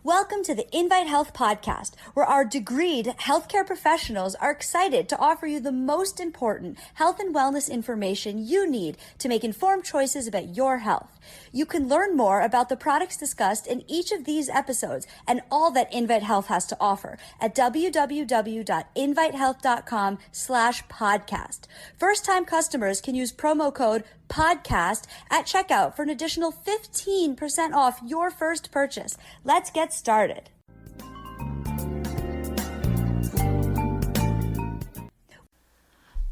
Welcome to the Invite Health podcast, where our degreed healthcare professionals are excited to offer you the most important health and wellness information you need to make informed choices about your health. You can learn more about the products discussed in each of these episodes and all that Invite Health has to offer at www.invitehealth.com/podcast. First-time customers can use promo code podcast at checkout for an additional 15% off your first purchase. Let's get started.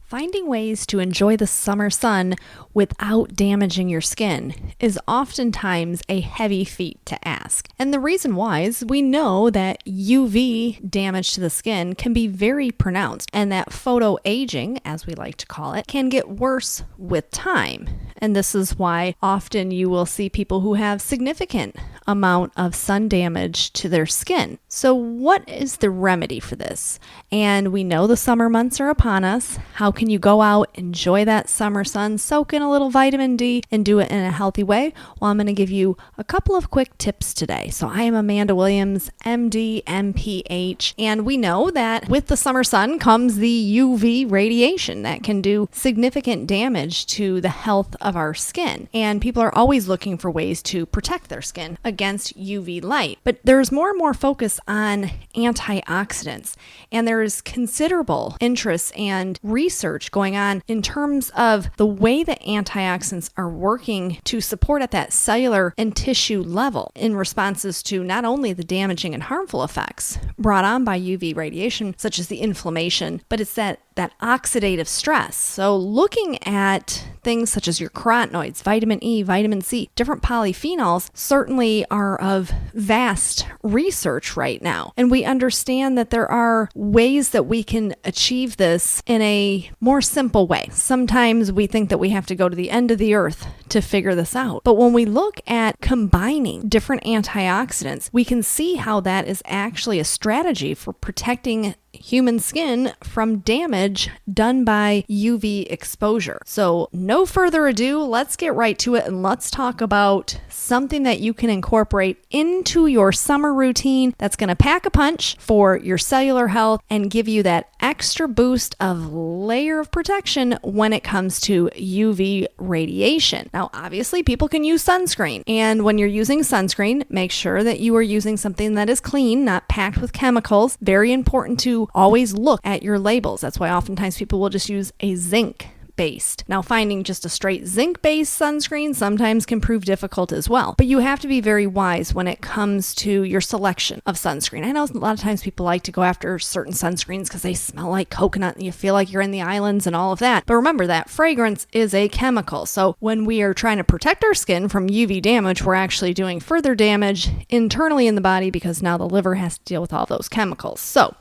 Finding ways to enjoy the summer sun without damaging your skin is oftentimes a heavy feat to ask. And the reason why is we know that UV damage to the skin can be very pronounced, and that photoaging, as we like to call it, can get worse with time. And this is why often you will see people who have significant amount of sun damage to their skin. So what is the remedy for this? And we know the summer months are upon us. How can you go out, enjoy that summer sun, soak in a little vitamin D, and do it in a healthy way? Well, I'm going to give you a couple of quick tips today. So I am Amanda Williams, MD, MPH, and we know that with the summer sun comes the UV radiation that can do significant damage to the health of our skin. And people are always looking for ways to protect their skin against UV light. But there's more and more focus on antioxidants, and there's considerable interest and research going on in terms of the way that antioxidants are working to support at that cellular and tissue level in responses to not only the damaging and harmful effects brought on by UV radiation, such as the inflammation, but it's that oxidative stress. So looking at things such as your carotenoids, vitamin E, vitamin C, different polyphenols certainly are of vast research right now. And we understand that there are ways that we can achieve this in a more simple way. Sometimes we think that we have to go to the end of the earth to figure this out. But when we look at combining different antioxidants, we can see how that is actually a strategy for protecting human skin from damage done by UV exposure. So no further ado, let's get right to it and let's talk about something that you can incorporate into your summer routine that's going to pack a punch for your cellular health and give you that extra boost of layer of protection when it comes to UV radiation. Now, obviously, people can use sunscreen, and when you're using sunscreen, make sure that you are using something that is clean, not packed with chemicals. Very important to always look at your labels. That's why oftentimes people will just use a zinc based. Now, finding just a straight zinc-based sunscreen sometimes can prove difficult as well. But you have to be very wise when it comes to your selection of sunscreen. I know a lot of times people like to go after certain sunscreens because they smell like coconut and you feel like you're in the islands and all of that. But remember that fragrance is a chemical. So when we are trying to protect our skin from UV damage, we're actually doing further damage internally in the body because now the liver has to deal with all those chemicals. So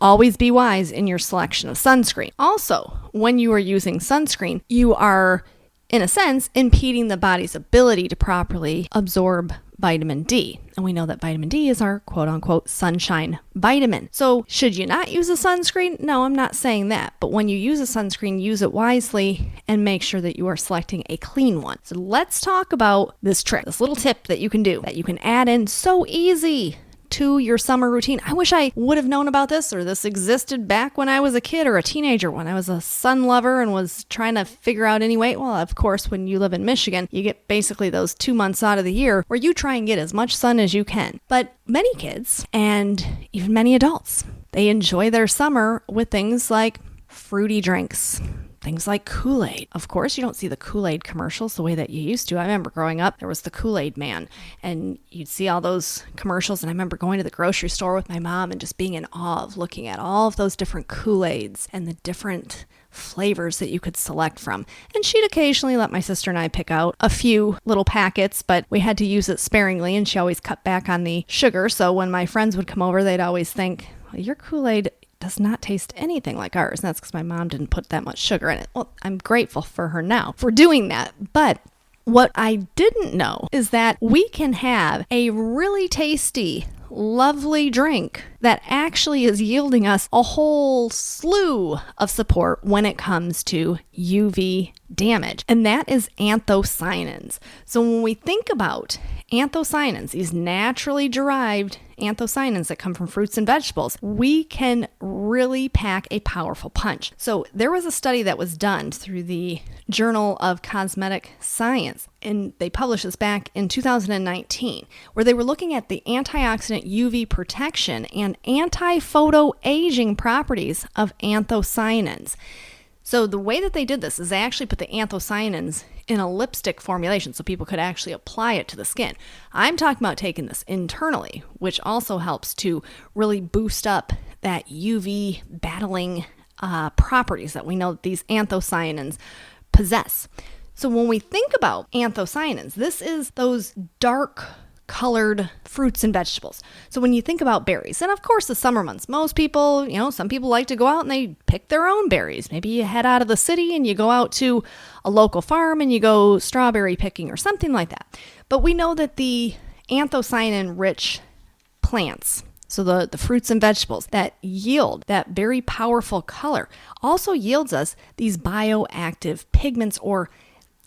always be wise in your selection of sunscreen. Also, when you are using sunscreen, you are, in a sense, impeding the body's ability to properly absorb vitamin D. And we know that vitamin D is our quote-unquote sunshine vitamin. So should you not use a sunscreen? No, I'm not saying that. But when you use a sunscreen, use it wisely and make sure that you are selecting a clean one. So let's talk about this trick, this little tip that you can do, that you can add in so easy to your summer routine. I wish I would have known about this, or this existed back when I was a kid or a teenager, when I was a sun lover and was trying to figure out any way. Well, of course, when you live in Michigan, you get basically those 2 months out of the year where you try and get as much sun as you can. But many kids, and even many adults, they enjoy their summer with things like fruity drinks, things like Kool-Aid. Of course, you don't see the Kool-Aid commercials the way that you used to. I remember growing up, there was the Kool-Aid man, and you'd see all those commercials, and I remember going to the grocery store with my mom and just being in awe of looking at all of those different Kool-Aids and the different flavors that you could select from. And she'd occasionally let my sister and I pick out a few little packets, but we had to use it sparingly, and she always cut back on the sugar. So when my friends would come over, they'd always think, well, your Kool-Aid does not taste anything like ours. And that's because my mom didn't put that much sugar in it. Well, I'm grateful for her now for doing that. But what I didn't know is that we can have a really tasty, lovely drink that actually is yielding us a whole slew of support when it comes to UV damage, and that is anthocyanins. So when we think about anthocyanins, these naturally derived anthocyanins that come from fruits and vegetables, we can really pack a powerful punch. So there was a study that was done through the Journal of Cosmetic Science, and they published this back in 2019, where they were looking at the antioxidant UV protection and anti-photoaging properties of anthocyanins. So the way that they did this is they actually put the anthocyanins in a lipstick formulation so people could actually apply it to the skin. I'm talking about taking this internally, which also helps to really boost up that UV battling properties that we know that these anthocyanins possess. So when we think about anthocyanins, this is those dark colored fruits and vegetables. So when you think about berries, and of course the summer months, most people, some people like to go out and they pick their own berries. Maybe you head out of the city and you go out to a local farm and you go strawberry picking or something like that. But we know that the anthocyanin rich plants, so the fruits and vegetables that yield that very powerful color, also yields us these bioactive pigments or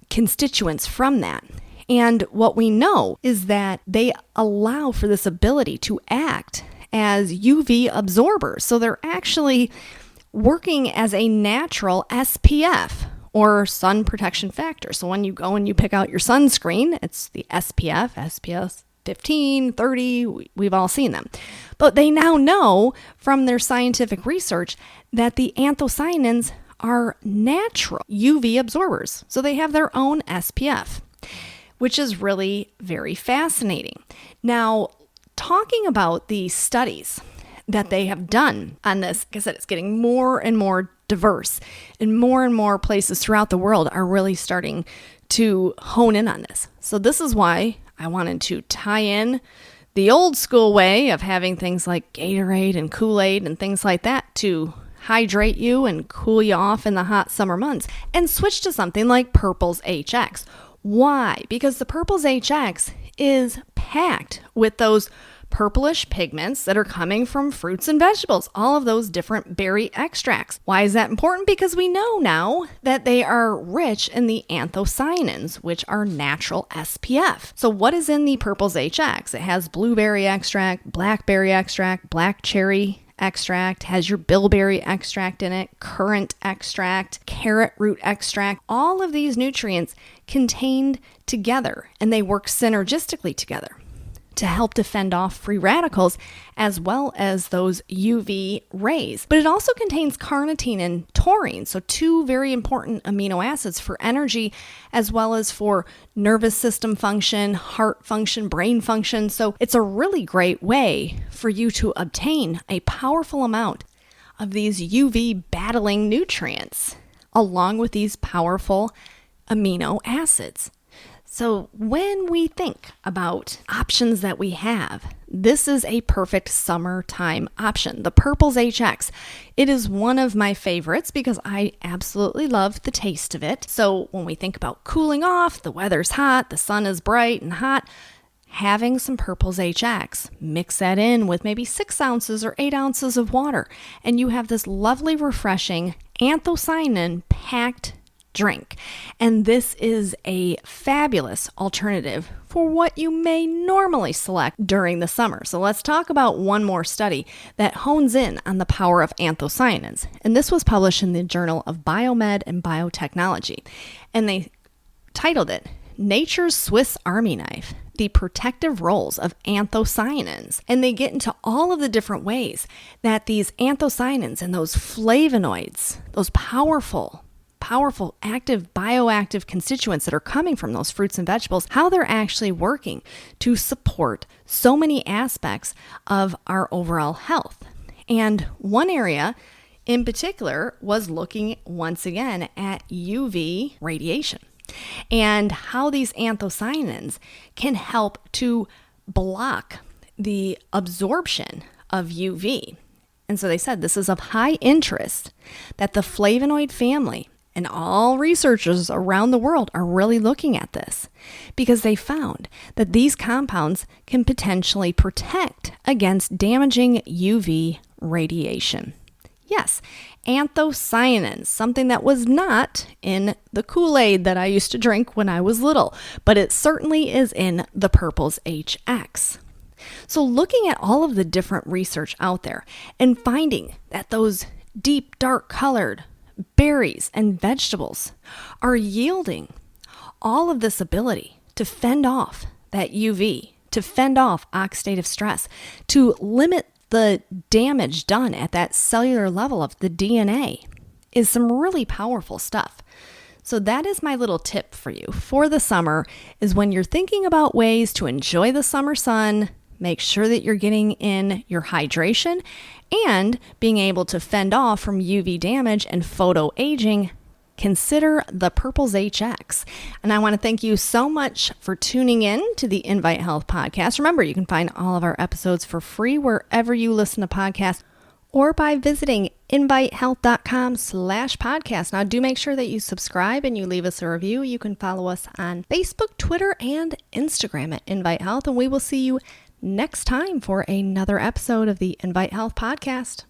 constituents from that. And what we know is that they allow for this ability to act as UV absorbers. So they're actually working as a natural SPF or sun protection factor. So when you go and you pick out your sunscreen, it's the SPF 15, 30, we've all seen them. But they now know from their scientific research that the anthocyanins are natural UV absorbers. So they have their own SPF, which is really very fascinating. Now, talking about the studies that they have done on this, like I said, it's getting more and more diverse, and more places throughout the world are really starting to hone in on this. So this is why I wanted to tie in the old school way of having things like Gatorade and Kool-Aid and things like that to hydrate you and cool you off in the hot summer months, and switch to something like Purple's HX. Why? Because the Purple's HX is packed with those purplish pigments that are coming from fruits and vegetables, all of those different berry extracts. Why is that important? Because we know now that they are rich in the anthocyanins, which are natural SPF. So what is in the Purple's HX? It has blueberry extract, blackberry extract, black cherry extract, has your bilberry extract in it, currant extract, carrot root extract, all of these nutrients contained together, and they work synergistically together to help defend off free radicals as well as those UV rays. But it also contains carnitine and taurine, so two very important amino acids for energy as well as for nervous system function, heart function, brain function. So it's a really great way for you to obtain a powerful amount of these UV battling nutrients along with these powerful amino acids. So when we think about options that we have, this is a perfect summertime option. The Purple's HX. It is one of my favorites because I absolutely love the taste of it. So when we think about cooling off, the weather's hot, the sun is bright and hot, having some Purple's HX, mix that in with maybe 6 ounces or 8 ounces of water, and you have this lovely, refreshing anthocyanin-packed drink. And this is a fabulous alternative for what you may normally select during the summer. So let's talk about one more study that hones in on the power of anthocyanins. And this was published in the Journal of Biomed and Biotechnology. And they titled it, Nature's Swiss Army Knife, the Protective Roles of Anthocyanins. And they get into all of the different ways that these anthocyanins and those flavonoids, those powerful active bioactive constituents that are coming from those fruits and vegetables, how they're actually working to support so many aspects of our overall health. And one area in particular was looking once again at UV radiation and how these anthocyanins can help to block the absorption of UV. And so they said this is of high interest that the flavonoid family And all researchers around the world are really looking at this because they found that these compounds can potentially protect against damaging UV radiation. Yes, anthocyanins, something that was not in the Kool-Aid that I used to drink when I was little, but it certainly is in the Purple's HX. So looking at all of the different research out there and finding that those deep, dark colored berries and vegetables are yielding all of this ability to fend off that UV, to fend off oxidative stress, to limit the damage done at that cellular level of the DNA, is some really powerful stuff. So that is my little tip for you for the summer, is when you're thinking about ways to enjoy the summer sun, make sure that you're getting in your hydration and being able to fend off from UV damage and photo aging. Consider the Purple's HX. And I want to thank you so much for tuning in to the Invite Health podcast. Remember, you can find all of our episodes for free wherever you listen to podcasts or by visiting invitehealth.com/podcast. Now, do make sure that you subscribe and you leave us a review. You can follow us on Facebook, Twitter, and Instagram at Invite Health, and we will see you next time for another episode of the Invite Health podcast.